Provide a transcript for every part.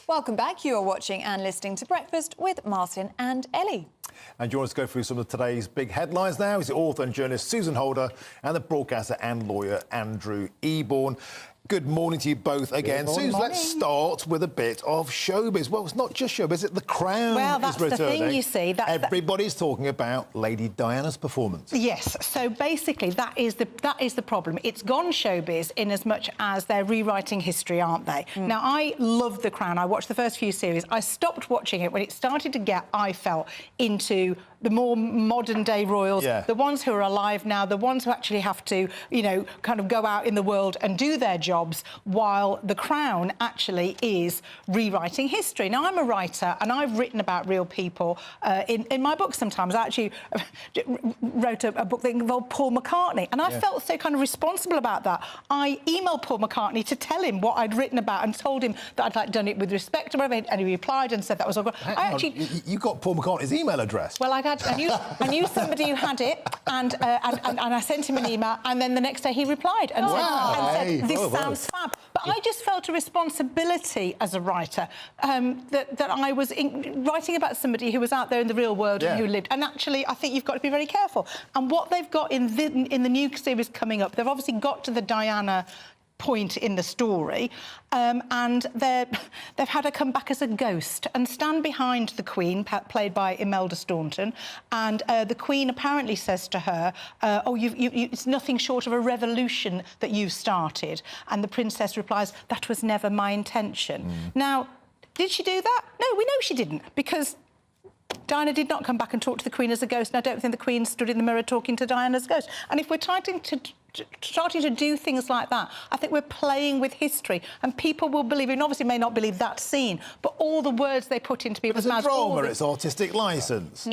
Welcome back. You are watching and listening to Breakfast with Martin and Ellie. And you want us to go through some of today's big headlines now? Is the author and journalist Susan Holder and the broadcaster and lawyer Andrew Eborn. Good morning to you both again. Susan, let's start with a bit of showbiz. Well, it's not just showbiz, it's The Crown. Well, that's the thing, you see. Everybody's talking about Lady Diana's performance. Yes, so basically that is the problem. It's gone showbiz in as much as they're rewriting history, aren't they? Now, I loved The Crown. I watched the first few series. I stopped watching it when it started to get, I felt, into the more modern-day royals, the ones who are alive now, the ones who actually have to, you know, kind of go out in the world and do their jobs, while The Crown actually is rewriting history. Now, I'm a writer, and I've written about real people in my books sometimes. I actually wrote a book that involved Paul McCartney, and I felt so kind of responsible about that. I emailed Paul McCartney to tell him what I'd written about and told him that I'd, like, done it with respect or whatever, and he replied and said that was all good. You got Paul McCartney's email address? Well, I knew somebody who had it, and I sent him an email, and then the next day he replied and said, this sounds fab. But I just felt a responsibility as a writer that I was writing about somebody who was out there in the real world and who lived. And actually, I think you've got to be very careful. And what they've got in the new series coming up, they've obviously got to the Diana point in the story, and they've had her come back as a ghost and stand behind the Queen, played by Imelda Staunton, and the Queen apparently says to her, oh, it's nothing short of a revolution that you've started, and the Princess replies, that was never my intention. Now, did she do that? No, we know she didn't, because Diana did not come back and talk to the Queen as a ghost, and I don't think the Queen stood in the mirror talking to Diana as a ghost. And if we're starting to do things like that, I think we're playing with history, and people will believe, and obviously may not believe that scene, but all the words they put into people's mouths. It's a drama, it's artistic licence.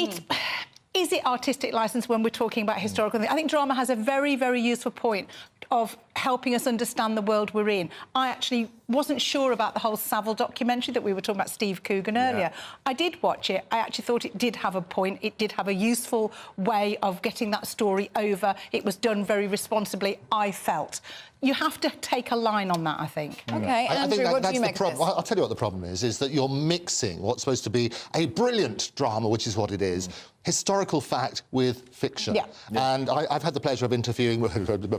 Is it artistic licence when we're talking about historical things? I think drama has a very, very useful point of helping us understand the world we're in. I actually wasn't sure about the whole Savile documentary that we were talking about, Steve Coogan, earlier. I did watch it. I actually thought it did have a point. It did have a useful way of getting that story over. It was done very responsibly, I felt. You have to take a line on that, I think. OK, Andrew, what do you make of this? I'll tell you what the problem is that you're mixing what's supposed to be a brilliant drama, which is what it is, historical fact with fiction. And I've had the pleasure of interviewing with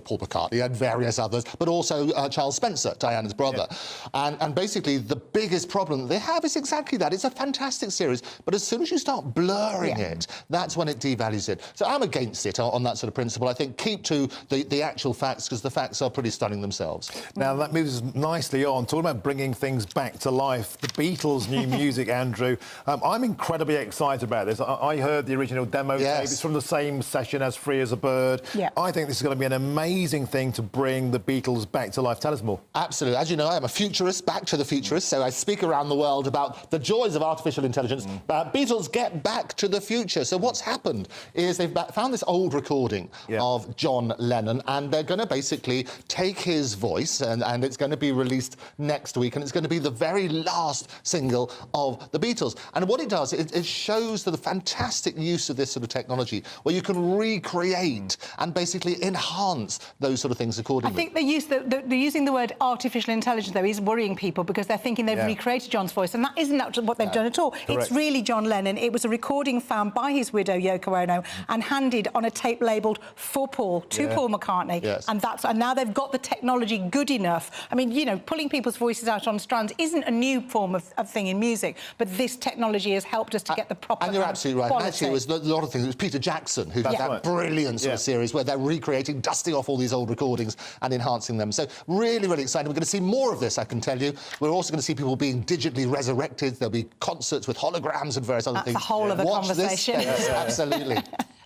Paul McCartney and various others, but also Charles Spencer, Diana's brother. And basically, the biggest problem that they have is exactly that. It's a fantastic series, but as soon as you start blurring it, that's when it devalues it. So I'm against it on that sort of principle. I think keep to the actual facts, because the facts are pretty stunning themselves. Now, that moves us nicely on. Talking about bringing things back to life, the Beatles' new music, Andrew. I'm incredibly excited about this. I heard the original demo tape. It's from the same session as Free as a Bird. I think this is going to be an amazing thing to bring the Beatles back to life. Tell us more. Absolutely. As you know, I'm a futurist, back to the futurist, so I speak around the world about the joys of artificial intelligence. Beatles get back to the future. So what's happened is they've found this old recording of John Lennon, and they're going to basically take his voice, and it's going to be released next week, and it's going to be the very last single of the Beatles. And what it does, it shows the fantastic use of this sort of technology, where you can recreate and basically enhance those sort of things accordingly. I think they're using the word artificial intelligence, though, is worrying people, because they're thinking they've recreated John's voice, and that isn't what they've done at all. It's really John Lennon. It was a recording found by his widow, Yoko Ono, and handed on a tape labelled for Paul, to Paul McCartney, and now they've got the technology good enough. I mean, you know, pulling people's voices out on strands isn't a new form of thing in music, but this technology has helped us to get the proper And you're absolutely right. Quality. Actually, it was a lot of things. It was Peter Jackson who did that brilliant sort of series where they're recreating, dusting off all these old recordings and enhancing them. So really, really exciting. We're going to see more of this, I can tell you. We're also going to see people being digitally resurrected. There'll be concerts with holograms and various other things. That's the whole of the conversation. Absolutely.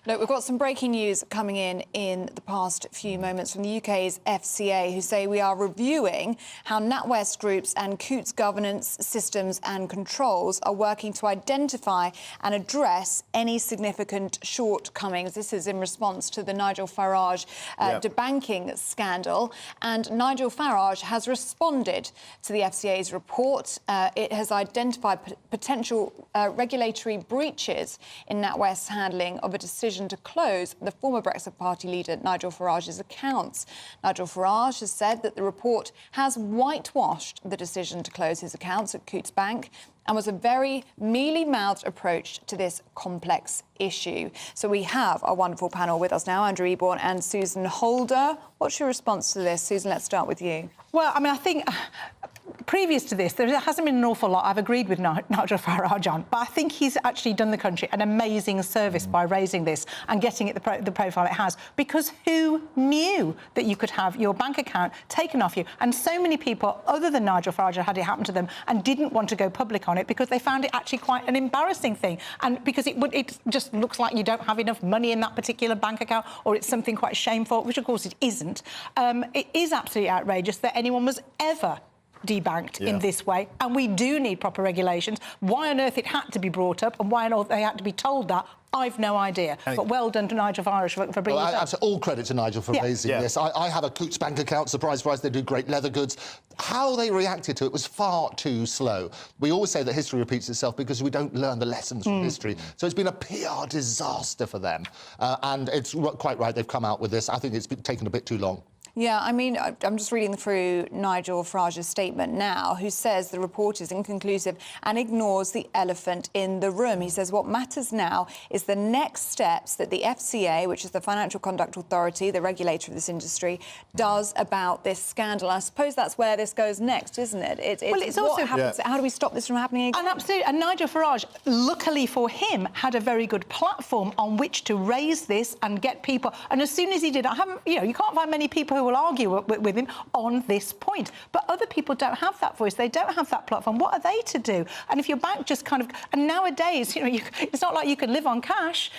Look, we've got some breaking news coming in the past few moments from the UK's FCA, who say we are reviewing how NatWest Group's and Coutts governance systems and controls are working to identify and address any significant shortcomings. This is in response to the Nigel Farage debanking scandal. And Nigel Farage has responded to the FCA's report. It has identified potential regulatory breaches in NatWest's handling of a decision decision to close the former Brexit Party leader Nigel Farage's accounts. Nigel Farage has said that the report has whitewashed the decision to close his accounts at Coutts Bank and was a very mealy-mouthed approach to this complex issue. So we have our wonderful panel with us now, Andrew Eborn and Susan Holder. What's your response to this? Susan, let's start with you. Well, I mean, I think previous to this, there hasn't been an awful lot I've agreed with Nigel Farage on, but I think he's actually done the country an amazing service by raising this and getting it the profile it has, because who knew that you could have your bank account taken off you? And so many people, other than Nigel Farage, had it happen to them and didn't want to go public on it because they found it actually quite an embarrassing thing, and because it just looks like you don't have enough money in that particular bank account, or it's something quite shameful, which of course it isn't. It is absolutely outrageous that anyone was ever debanked in this way, and we do need proper regulations. Why on earth it had to be brought up and why on earth they had to be told that, I've no idea. But well done to Nigel Farage for bringing it up. All credit to Nigel for raising this. I have a Coutts Bank account, surprise, they do great leather goods. How they reacted to it was far too slow. We always say that history repeats itself because we don't learn the lessons from history. So it's been a PR disaster for them. And it's quite right, they've come out with this. I think it's been taken a bit too long. Yeah, I mean, I'm just reading through Nigel Farage's statement now, who says the report is inconclusive and ignores the elephant in the room. He says what matters now is the next steps that the FCA, which is the Financial Conduct Authority, the regulator of this industry, does about this scandal. I suppose that's where this goes next, isn't it? It's also what happens. How do we stop this from happening again? And absolutely. And Nigel Farage, luckily for him, had a very good platform on which to raise this and get people. And as soon as he did, you can't find many people who will argue with him on this point. But other people don't have that voice. They don't have that platform. What are they to do? And if your bank just kind of... And nowadays, it's not like you can live on cash.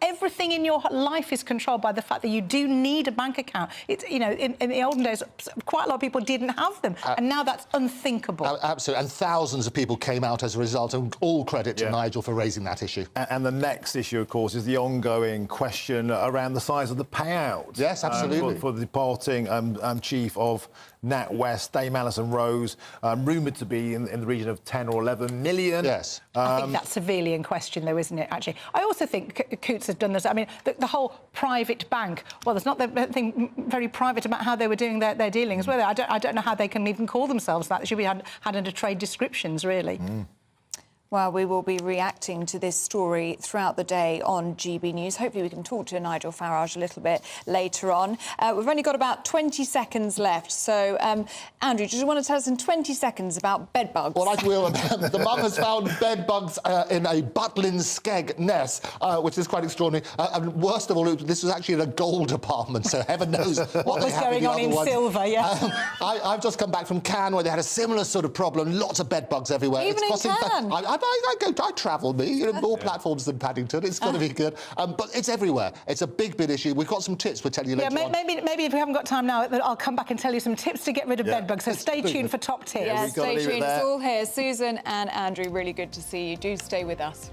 Everything in your life is controlled by the fact that you do need a bank account. It's, in the olden days, quite a lot of people didn't have them. And now that's unthinkable. Absolutely. And thousands of people came out as a result. And all credit to Nigel for raising that issue. And the next issue, of course, is the ongoing question around the size of the payout. Yes, absolutely. For the departing chief of NatWest, Dame Alison Rose, rumoured to be in the region of 10 or 11 million. Yes. I think that's severely in question, though, isn't it, actually? I also think Coutts has done this. I mean, the whole private bank, well, there's not anything very private about how they were doing their dealings, were there? I don't know how they can even call themselves that. They should be had under trade descriptions, really. Well, we will be reacting to this story throughout the day on GB News. Hopefully we can talk to Nigel Farage a little bit later on. We've only got about 20 seconds left. So, Andrew, do you want to tell us in 20 seconds about bed bugs? Well, I will. The mum has found bed bugs in a Butlin Skeg nest, which is quite extraordinary. And worst of all, this was actually in a gold apartment, so heaven knows what was going on in silver, I've just come back from Cannes, where they had a similar sort of problem. Lots of bed bugs everywhere. Even in Cannes? I travel, more platforms than Paddington. It's going to be good. But it's everywhere. It's a big issue. We've got some tips we'll tell you later on. Maybe if we haven't got time now, I'll come back and tell you some tips to get rid of bed bugs. So stay tuned for top tips. Yeah, stay tuned. It's all here. Susan and Andrew, really good to see you. Do stay with us.